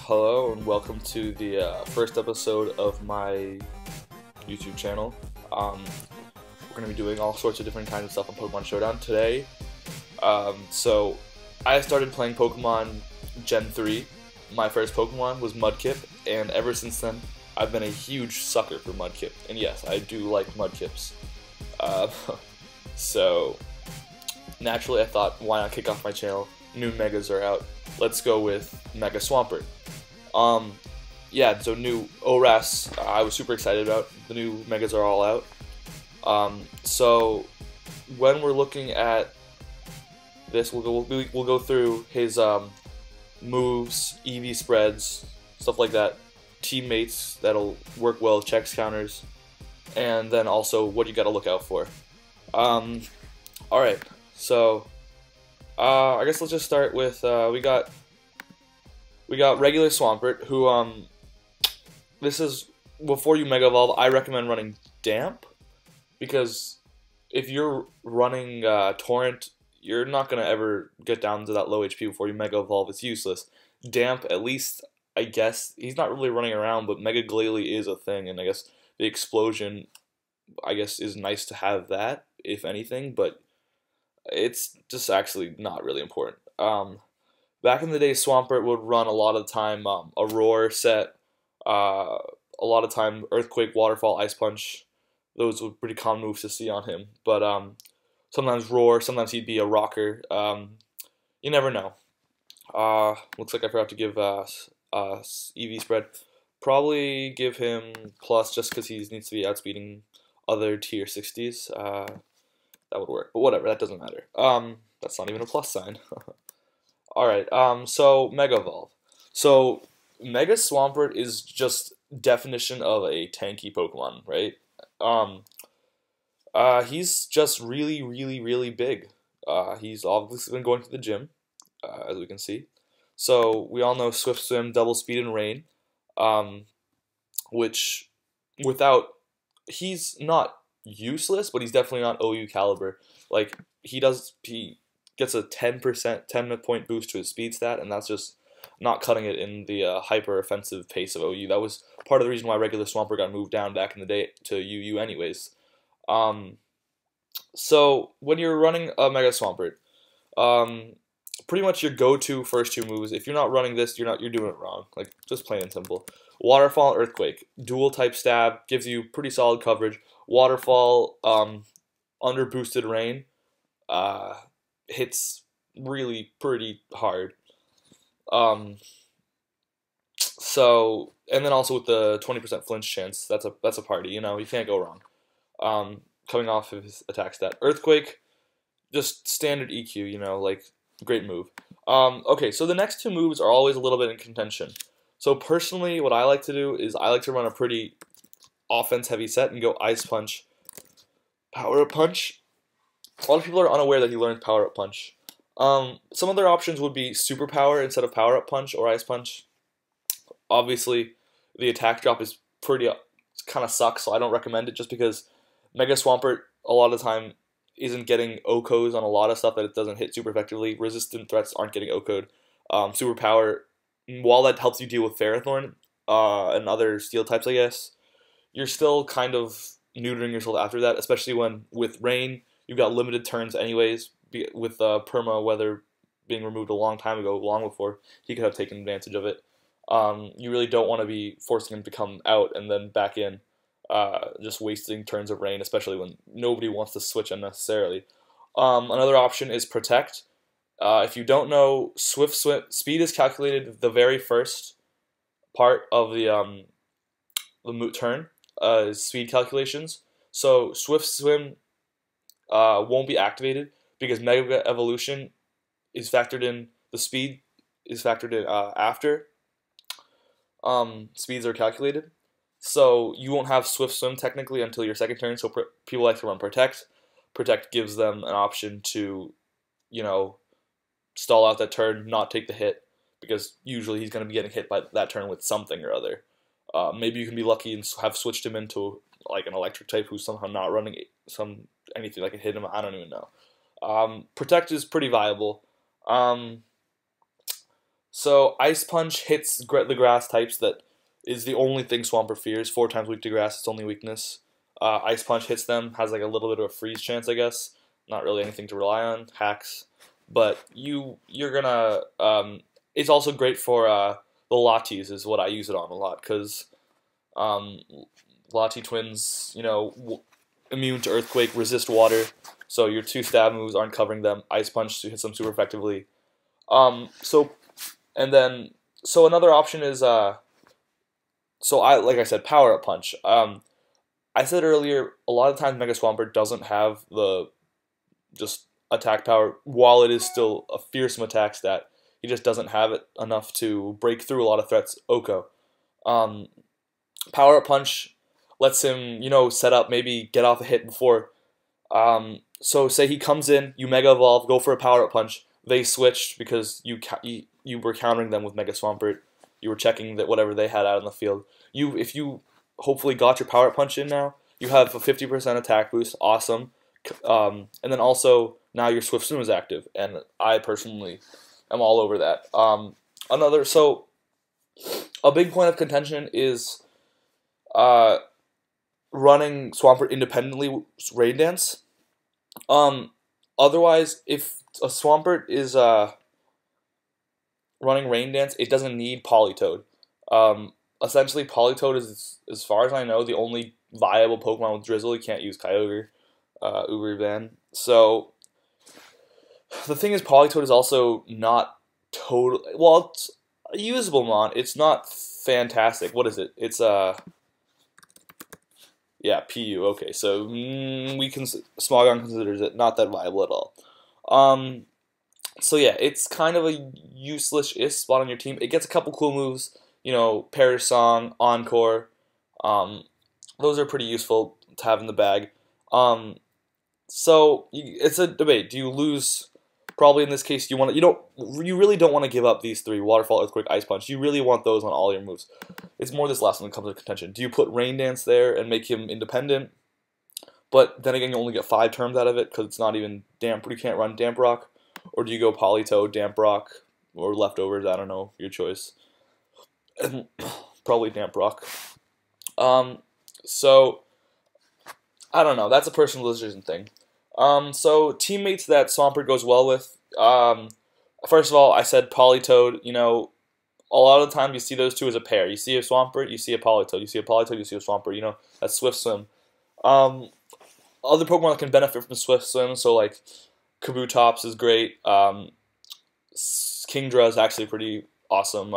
Hello and welcome to the first episode of my YouTube channel. We're going to be doing all sorts of different kinds of stuff on Pokemon Showdown today. So I started playing Pokemon Gen 3. My first Pokemon was Mudkip, and ever since then I've been a huge sucker for Mudkip. And yes, I do like Mudkips. So naturally I thought, why not kick off my channel? New Megas are out. Let's go with Mega Swampert. Yeah, so new ORAS, I was super excited about. The new Megas are all out. So when we're looking at this, we'll go through his moves, EV spreads, stuff like that, teammates that'll work well, checks, counters, and then also what you gotta look out for. Alright, so I guess let's just start with we got regular Swampert, who this is before you Mega Evolve. I recommend running Damp, because if you're running Torrent, you're not gonna ever get down to that low HP before you Mega Evolve. It's useless. Damp, at least I guess he's not really running around, but Mega Glalie is a thing, and I guess the explosion, I guess, is nice to have that if anything, but it's just actually not really important. Back in the day, Swampert would run a lot of the time a Roar set, a lot of time Earthquake, Waterfall, Ice Punch. Those were pretty common moves to see on him. But sometimes Roar, sometimes he'd be a Rocker. You never know. Looks like I forgot to give EV spread. Probably give him plus just because he needs to be outspeeding other tier 60s. That would work, but whatever, that doesn't matter. That's not even a plus sign. Alright, so Mega Evolve. So Mega Swampert is just definition of a tanky Pokemon, right? He's just really big. He's obviously been going to the gym, as we can see. So we all know Swift Swim, Double Speed, and Rain, which he's not useless, but he's definitely not OU caliber. Like, he gets a 10 point boost to his speed stat, and that's just not cutting it in the hyper offensive pace of OU. That was part of the reason why regular Swampert got moved down back in the day to UU anyways. So when you're running a Mega Swampert, pretty much your go-to first two moves, if you're not running this, you're doing it wrong. Like, just plain and simple. Waterfall and Earthquake. Dual type stab, gives you pretty solid coverage. Waterfall, under boosted Rain, hits really pretty hard. So, and then also with the 20% flinch chance, that's a party. You know, you can't go wrong. Coming off of his attack stat. Earthquake, just standard EQ. You know, like, great move. Okay, so the next two moves are always a little bit in contention. So personally, what I like to do is I like to run a pretty offense-heavy set and go Ice Punch, Power Up Punch. A lot of people are unaware that he learns Power Up Punch. Some other options would be Super Power instead of Power Up Punch or Ice Punch. Obviously, the attack drop is pretty kind of sucks, so I don't recommend it, just because Mega Swampert a lot of the time isn't getting OHKOs on a lot of stuff that it doesn't hit super effectively. Resistant threats aren't getting OHKO'd. Super Power, while that helps you deal with Ferrothorn and other steel types, I guess, you're still kind of neutering yourself after that, especially when with Rain, you've got limited turns anyways, with Perma Weather being removed a long time ago, long before he could have taken advantage of it. You really don't want to be forcing him to come out and then back in, just wasting turns of Rain, especially when nobody wants to switch unnecessarily. Another option is Protect. If you don't know, Swift Swim speed is calculated the very first part of the turn, is speed calculations. So Swift Swim won't be activated because Mega Evolution is factored in. The speed is factored in after speeds are calculated. So you won't have Swift Swim technically until your second turn. So people like to run Protect. Protect gives them an option to, you know, stall out that turn, not take the hit, because usually he's going to be getting hit by that turn with something or other. Maybe you can be lucky and have switched him into like an electric type who's somehow not running anything that can hit him. I don't even know. Protect is pretty viable. So Ice Punch hits the grass types. That is the only thing Swampert fears. 4 times weak to grass, its only weakness. Ice Punch hits them, has like a little bit of a freeze chance, I guess. Not really anything to rely on. Hacks, but you're gonna. It's also great for the Latis is what I use it on a lot because um, Lati twins, immune to earthquake, resist water, so your 2 stab moves aren't covering them. Ice Punch hits them super effectively. So and then so another option is so I like I said Power Up Punch. I said earlier a lot of times Mega Swampert doesn't have the just attack power while it is still a fearsome attack stat. He just doesn't have it enough to break through a lot of threats. Oko. Um, Power Up Punch lets him, set up, maybe get off a hit before. So say he comes in, you Mega Evolve, go for a Power Up Punch. They switched because you were countering them with Mega Swampert. You were checking that whatever they had out in the field. If you hopefully got your Power Up Punch in now, you have a 50% attack boost. Awesome. And then also now your Swift Swim is active, and I personally am all over that. So a big point of contention is running Swampert independently Rain Dance. Otherwise, if a Swampert is running Rain Dance, it doesn't need Politoed. Essentially, Politoed is, as far as I know, the only viable Pokemon with Drizzle. You can't use Kyogre, Uber Van. So the thing is, Politoed is also not total. Well, it's a usable mon. It's not fantastic. What is it? It's yeah, PU. Okay, so Smogon considers it not that viable at all. So yeah, it's kind of a useless-ish spot on your team. It gets a couple cool moves, Perish Song, Encore. Those are pretty useful to have in the bag. So it's a debate. Do you lose? Probably in this case, you really don't want to give up these 3: Waterfall, Earthquake, Ice Punch. You really want those on all your moves. It's more this last one that comes to contention. Do you put Rain Dance there and make him independent? But then again, you only get 5 terms out of it because it's not even Damp. You can't run Damp Rock. Or do you go Politoed, Damp Rock, or Leftovers? I don't know. Your choice. Probably Damp Rock. So I don't know. That's a personal decision thing. So teammates that Swampert goes well with. First of all, I said Politoed. A lot of the time you see those two as a pair. You see a Swampert, you see a Politoed. You see a Politoed, you see a Swampert. That's Swift Swim. Other Pokemon that can benefit from Swift Swim, so like Kabutops is great. Kingdra is actually pretty awesome.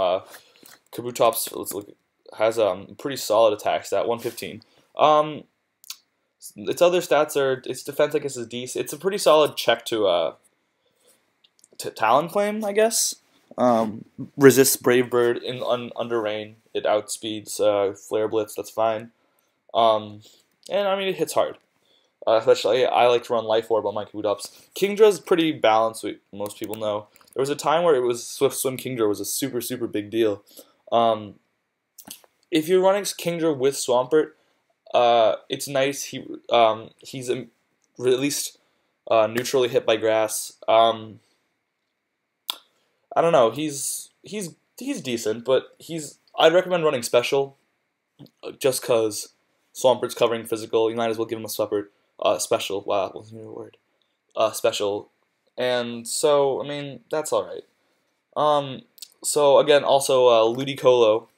Kabutops has a pretty solid attack stat, 115. Its other stats are its defense, I guess, is decent. It's a pretty solid check to Talonflame, I guess. Resists Brave Bird under rain. It outspeeds Flare Blitz. That's fine. And I mean it hits hard. Especially, I like to run Life Orb on my Kabutops. Kingdra's pretty balanced. Most people know. There was a time where it was Swift Swim Kingdra was a super super big deal. If you're running Kingdra with Swampert, it's nice. He's at least neutrally hit by grass. I don't know. He's decent, but I'd recommend running Special, just cause Swampert's covering physical. You might as well give him a Special. Wow, what's the new word? Special, and so I mean that's all right. So again, also Ludicolo.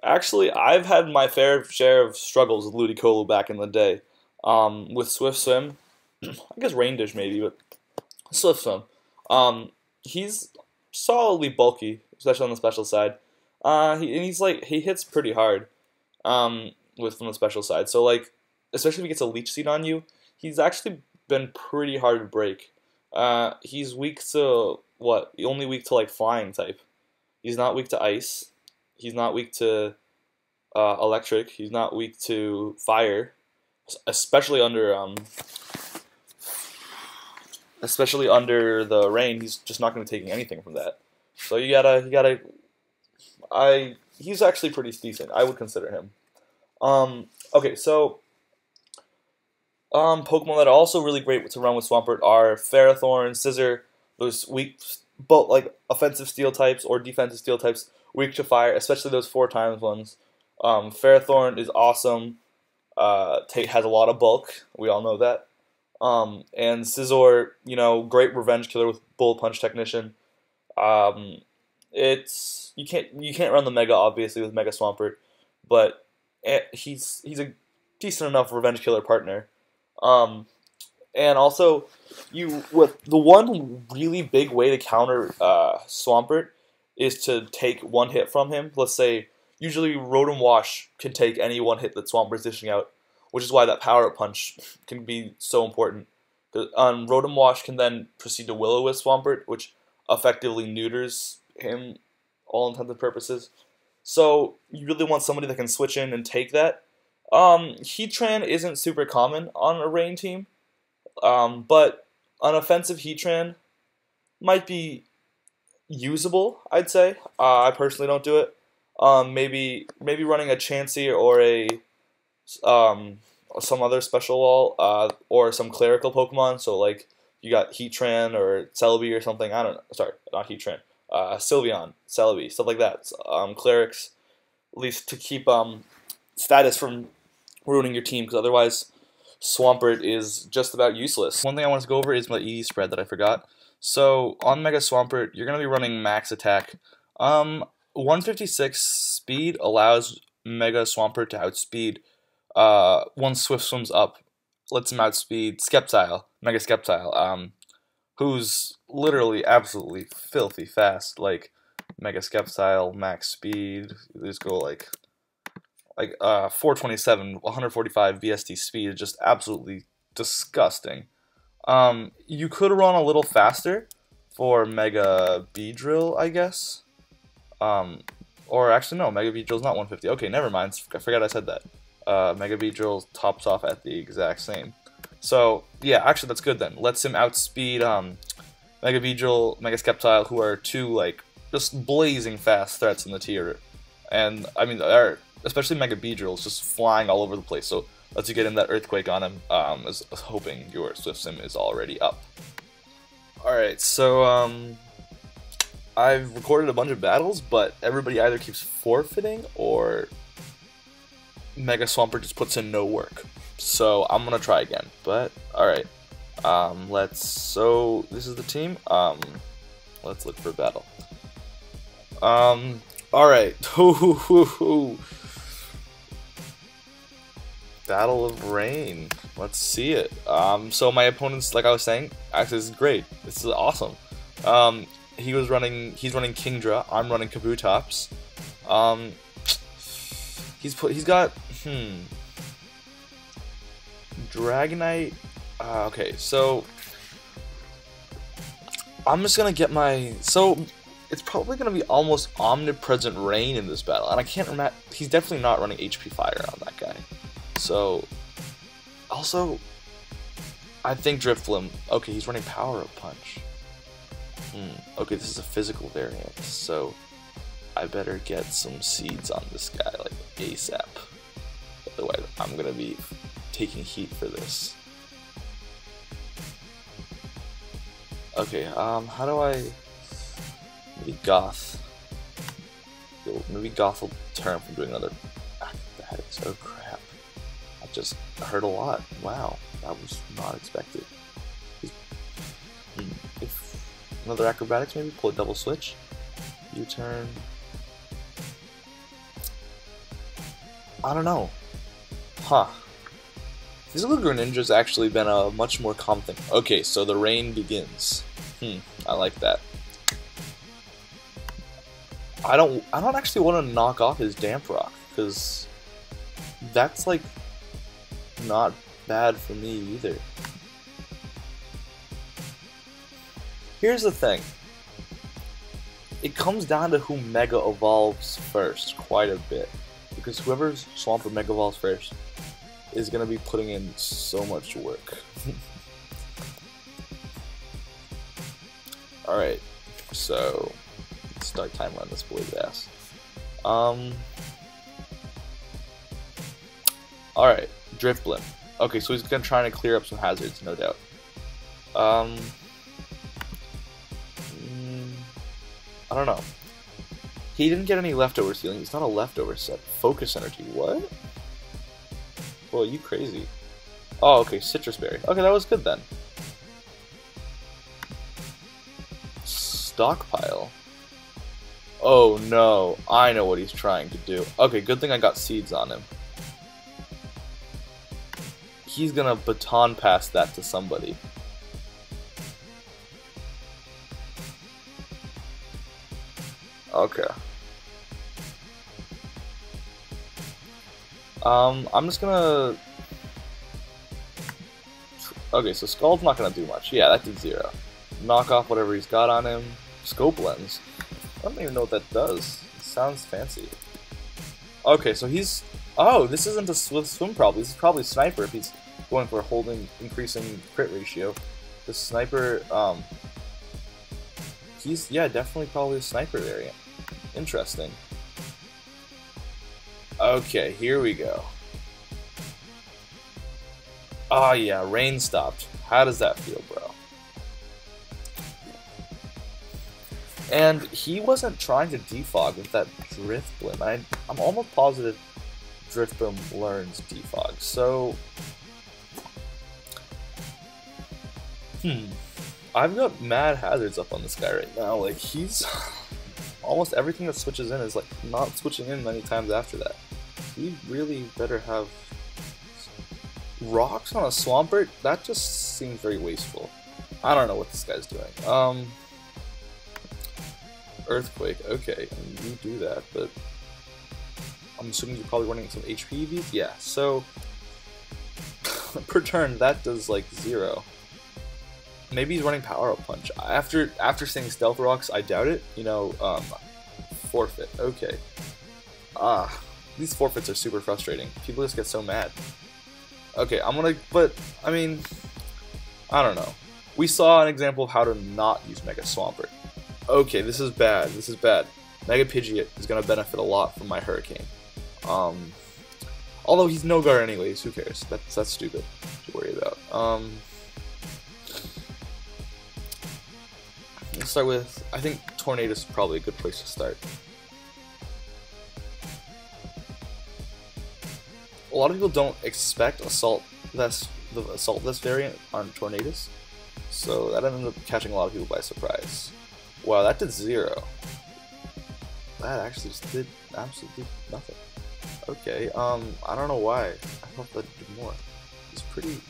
Actually, I've had my fair share of struggles with Ludicolo back in the day. With Swift Swim, I guess Rain Dish maybe, but Swift Swim. He's solidly bulky, especially on the special side. He hits pretty hard. From the special side. So like, especially if he gets a Leech Seed on you, he's actually been pretty hard to break. He's weak to what? Only weak to like flying type. He's not weak to ice. He's not weak to electric. He's not weak to fire, especially under the rain. He's just not going to take anything from that. So he's actually pretty decent. I would consider him. Okay, so Pokemon that are also really great to run with Swampert are Ferrothorn, Scizor. Those weak both like offensive steel types or defensive steel types weak to fire, especially those 4x ones. Ferrothorn is awesome. Has a lot of bulk. We all know that. And Scizor, great revenge killer with Bullet Punch Technician. It's you can't run the Mega obviously with Mega Swampert, but he's a decent enough revenge killer partner. And also, with the one really big way to counter Swampert is to take one hit from him. Let's say usually Rotom Wash can take any one hit that Swampert's dishing out, which is why that Power Up Punch can be so important. Rotom Wash can then proceed to Will-O-Wisp Swampert, which effectively neuters him, all intents and purposes. So you really want somebody that can switch in and take that. Heatran isn't super common on a rain team, but an offensive Heatran might be usable, I'd say. I personally don't do it. Maybe running a Chansey or a some other special wall, or some clerical Pokemon. So like you got Heatran or Celebi or something. I don't know. Sorry, not Heatran. Sylveon, Celebi, stuff like that. Clerics, at least to keep status from ruining your team, because otherwise Swampert is just about useless. One thing I want to go over is my ED spread that I forgot. So on Mega Swampert, you're going to be running max attack. 156 speed allows Mega Swampert to outspeed once Swift Swims up, lets him outspeed Sceptile, Mega Sceptile, who's literally absolutely filthy fast. Like Mega Sceptile, max speed, just go like 427, 145 VST speed, just absolutely disgusting. You could run a little faster for Mega Beedrill, I guess. Or actually no, Mega Beedrill's not 150. Okay, never mind. I forgot I said that. Mega Beedrill tops off at the exact same. So yeah, actually that's good then. Lets him outspeed Mega Beedrill, Mega Sceptile, who are two like just blazing fast threats in the tier. And I mean, especially Mega Beedrill is just flying all over the place. So lets you get in that Earthquake on him. Is hoping your Swift Sim is already up. All right, so I've recorded a bunch of battles, but everybody either keeps forfeiting or Mega Swampert just puts in no work. So I'm gonna try again. But alright. So this is the team. Let's look for a battle. Alright. Battle of Rain. Let's see it. So my opponent's, like I was saying, actually this is great. This is awesome. He's running Kingdra. I'm running Kabutops. He's got Dragonite. Okay, so I'm just gonna get my. So it's probably gonna be almost omnipresent rain in this battle, and I can't remember. He's definitely not running HP Fire on that guy. So also, I think Drifblim. Okay, he's running Power Up Punch. Okay, this is a physical variant, so I better get some seeds on this guy, like ASAP. Otherwise, I'm gonna be taking heat for this. Okay, how do I... Maybe Goth. Maybe Goth will turn from doing another acrobatics. Oh crap. I just heard a lot. Wow, that was not expected. If another acrobatics, maybe pull a double switch. U-turn. I don't know. Huh. Physical Greninja's actually been a much more common thing. Okay, so the rain begins. I like that. I don't actually want to knock off his Damp Rock, because that's like not bad for me either. Here's the thing. It comes down to who Mega Evolves first quite a bit. Because whoever's Swampert Mega Evolves first is going to be putting in so much work. Alright, so let's start timer on this boy's ass. Alright, Drifblim. Okay, so he's going to try to clear up some hazards, no doubt. I don't know. He didn't get any leftovers healing. He's not a leftover set. Focus energy. What? Well, you crazy. Oh, okay. Citrus berry. Okay, that was good then. Stockpile. Oh no. I know what he's trying to do. Okay, good thing I got seeds on him. He's gonna baton pass that to somebody. Okay. I'm just gonna... Okay, so Scald's not gonna do much. Yeah, that did 0. Knock off whatever he's got on him. Scope lens. I don't even know what that does. It sounds fancy. Okay, so he's... Oh, this isn't a swim probably. This is probably Sniper if he's going for holding increasing crit ratio. The Sniper, he's, yeah, definitely probably a Sniper variant. Interesting. Okay, here we go. Ah, yeah, rain stopped. How does that feel, bro? And he wasn't trying to defog with that Drift Bloom. I'm almost positive Drift Bloom learns defog, so... I've got mad hazards up on this guy right now. Like, he's... Almost everything that switches in is, like, not switching in many times after that. He really better have... Rocks on a Swampert? That just seems very wasteful. I don't know what this guy's doing. Earthquake, okay, you do that, but... I'm assuming you're probably running some HP EVs? Yeah, so... per turn, that does, like, 0. Maybe he's running Power Up Punch. After seeing Stealth Rocks, I doubt it. You know, forfeit. Okay. These forfeits are super frustrating. People just get so mad. Okay, I'm gonna... But, I mean... I don't know. We saw an example of how to not use Mega Swampert. Okay, this is bad. This is bad. Mega Pidgeot is gonna benefit a lot from my Hurricane. Although he's no guard anyways, who cares? That's stupid to worry about. Let's start with, I think Tornado is probably a good place to start. A lot of people don't expect Assault Vest, the Assault Vest variant on Tornadus, so that ended up catching a lot of people by surprise. Wow, that did 0. That actually just did absolutely nothing. Okay, I don't know why. I thought that did more. It's pretty...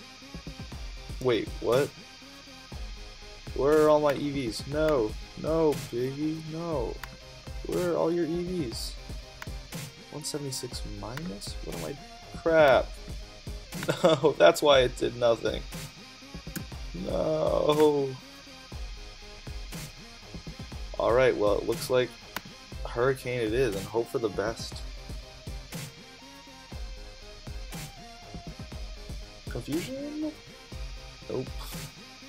Wait, what? Where are all my EVs? No, no, baby, no. Where are all your EVs? 176 minus? What am I? Crap. No, that's why it did nothing. No. Alright, well, it looks like Hurricane it is, and hope for the best. Confusion? Nope.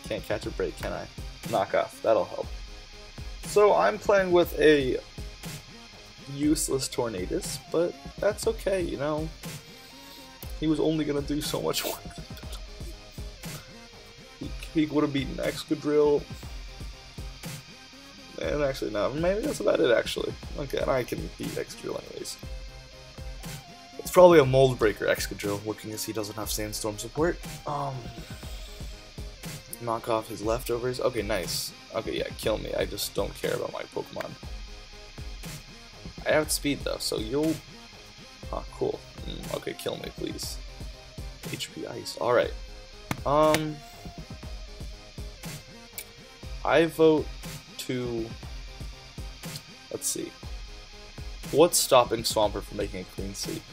Can't catch a break, can I? Knock off, that'll help. So I'm playing with a useless Tornadus, but that's okay, you know. He was only gonna do so much work. He would have beaten Excadrill. And actually, no, maybe that's about it, actually. Okay, and I can beat Excadrill anyways. It's probably a Mold Breaker Excadrill, looking as he doesn't have Sandstorm support. Knock off his leftovers. Okay, nice. Okay, yeah, kill me. I just don't care about my Pokemon. I outspeed though, so you'll... Ah, cool. Okay, kill me, please. HP Ice. Alright. I vote to... Let's see. What's stopping Swampert from making a clean sweep?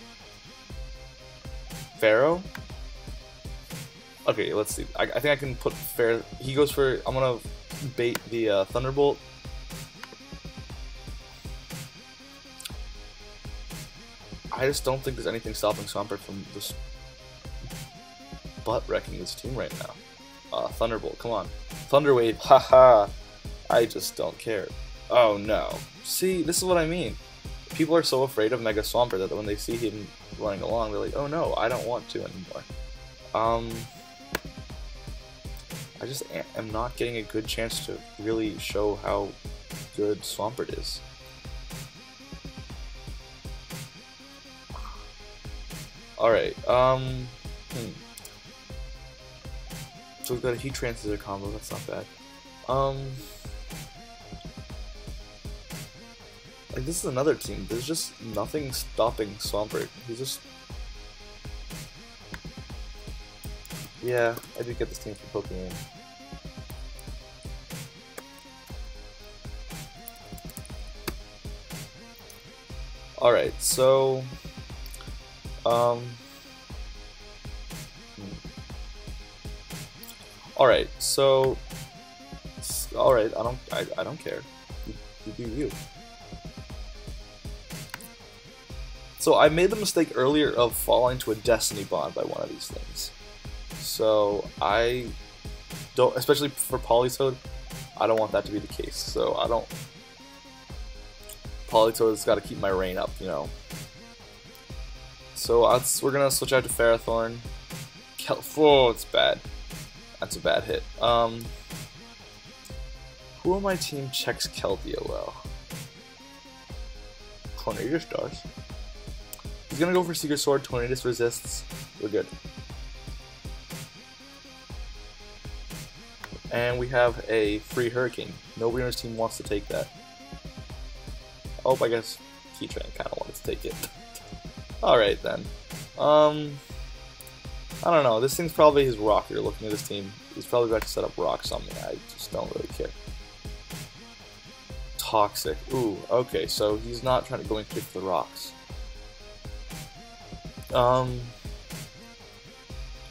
Pharaoh? Okay, let's see. I think I can put Fair. He goes for... I'm gonna bait the Thunderbolt. I just don't think there's anything stopping Swampert from just butt-wrecking his team right now. Thunderbolt, come on. Thunderwave, haha. I just don't care. Oh no. See, this is what I mean. People are so afraid of Mega Swampert that when they see him running along, they're like, oh no, I don't want to anymore. I just am not getting a good chance to really show how good Swampert is. Alright, So we've got a Heat Transcissor combo, that's not bad. Like, this is another team, there's just nothing stopping Swampert. He's just... Yeah, I do get this team from Pokemon. Alright, so... Alright, so... Alright, I don't care. You do you. So I made the mistake earlier of falling to a Destiny Bond by one of these things. So I don't, especially for Politoed, I don't want that to be the case. So I don't... Politoed's got to keep my rain up, you know. So we're gonna switch out to Ferrothorn. Oh, it's bad. That's a bad hit. Who on my team checks Keldeo well? Tornadus does. He's gonna go for Secret Sword. Tornadus resists. We're good. And we have a free Hurricane. Nobody on his team wants to take that. Oh, I guess Keytrain kind of wanted to take it. Alright then. I don't know. This thing's probably his rocker. Looking at his team, he's probably about to set up rocks on me. I just don't really care. Toxic. Ooh, okay, so he's not trying to go and kick the rocks.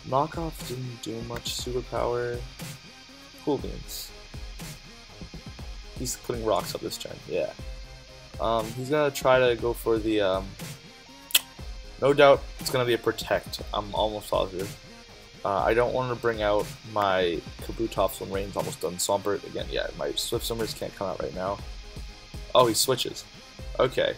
Knockoff didn't do much. Superpower. Cool beans. He's putting rocks up this turn, yeah. He's gonna try to go for the, no doubt it's gonna be a Protect. I'm almost positive. I don't want to bring out my Kabutops when Rain's almost done. Swampert again, yeah, my Swift Summers can't come out right now. Oh, he switches. Okay.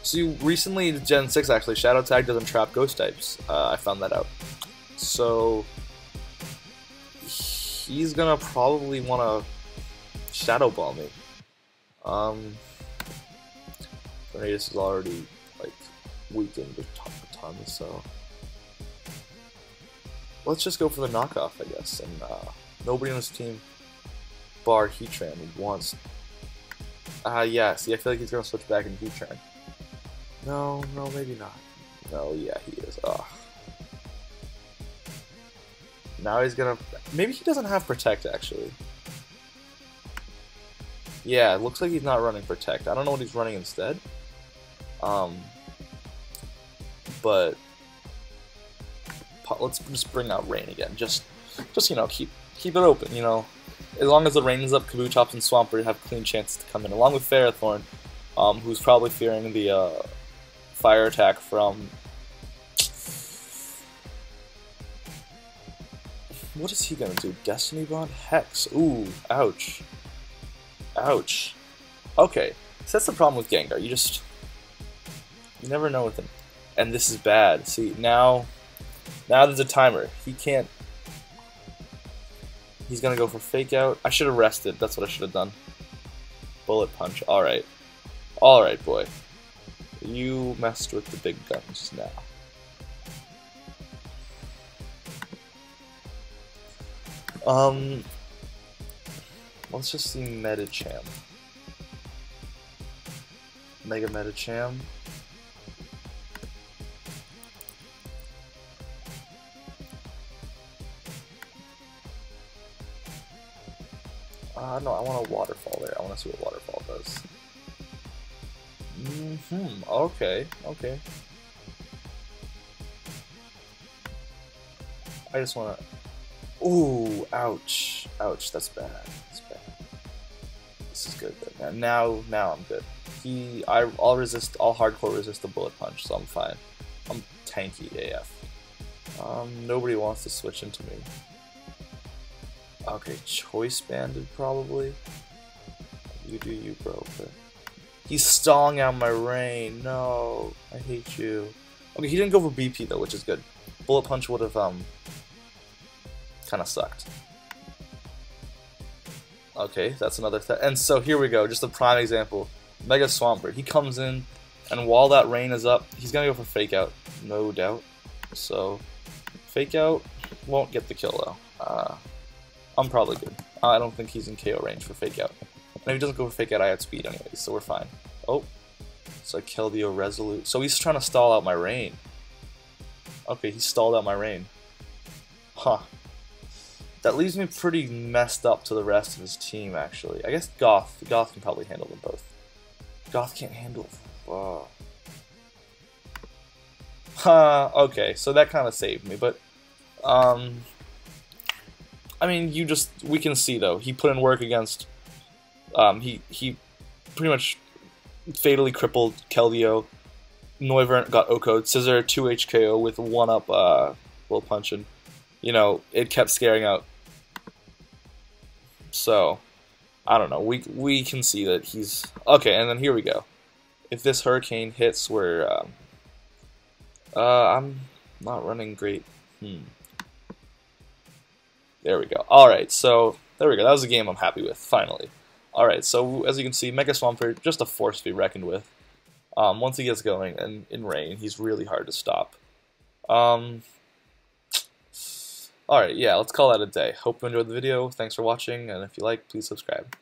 So recently, Gen 6 actually, Shadow Tag doesn't trap Ghost types. I found that out. So he's gonna probably want to Shadow Ball me. Tornadus is already like weakened a ton, so let's just go for the knockoff, I guess. And nobody on this team, bar Heatran, wants. Yeah. See, I feel like he's gonna switch back into Heatran. No, maybe not. No, yeah, he is. Ugh. Now he's gonna... Maybe he doesn't have Protect, actually. Yeah, it looks like he's not running Protect. I don't know what he's running instead. But... let's just bring out Rain again. Just you know, keep it open, you know. As long as the Rain is up, Kabutops and Swampert have clean chances to come in. Along with Ferrothorn, who's probably fearing the fire attack from... What is he gonna do? Destiny Bond? Hex. Ooh, ouch. Ouch. Okay, so that's the problem with Gengar. You never know with him. And this is bad. See, now there's a timer. He can't... He's gonna go for Fake Out. I should have rested. That's what I should have done. Bullet Punch. Alright. Alright, boy. You messed with the big guns now. Let's just see Medicham. Mega Medicham. No, I want a Waterfall there. I want to see what Waterfall does. Okay. I just want to... Ooh, ouch. Ouch, that's bad. That's bad. This is good. Now I'm good. I'll hardcore resist the Bullet Punch, so I'm fine. I'm tanky AF. Nobody wants to switch into me. Okay, Choice Banded probably. You do you, bro. But he's stalling out my Rain. No, I hate you. Okay, he didn't go for BP though, which is good. Bullet Punch would have kind of sucked. Okay, that's another thing. And so here we go, just a prime example. Mega Swampert. He comes in, and while that rain is up, he's gonna go for Fake Out, no doubt. So, Fake Out won't get the kill though. I'm probably good. I don't think he's in KO range for Fake Out. And if he doesn't go for Fake Out, I outspeed anyway, so we're fine. Oh, so Keldeo Resolute. So he's trying to stall out my rain. Okay, he stalled out my rain. Huh. That leaves me pretty messed up to the rest of his team, actually. I guess Goth can probably handle them both. Goth can't handle... okay, so that kind of saved me, but... I mean, we can see, though, he put in work against... he pretty much fatally crippled Keldeo. Noivern got OHKO'd. Scissor 2 HKO with 1-up Will Punch, and, you know, it kept scaring out. So, I don't know. We can see that he's... Okay, and then here we go. If this Hurricane hits, I'm not running great. There we go. Alright, so, there we go. That was a game I'm happy with, finally. Alright, so, as you can see, Mega Swampert, just a force to be reckoned with. Once he gets going, and in rain, he's really hard to stop. Alright, yeah, let's call that a day. Hope you enjoyed the video. Thanks for watching, and if you like, please subscribe.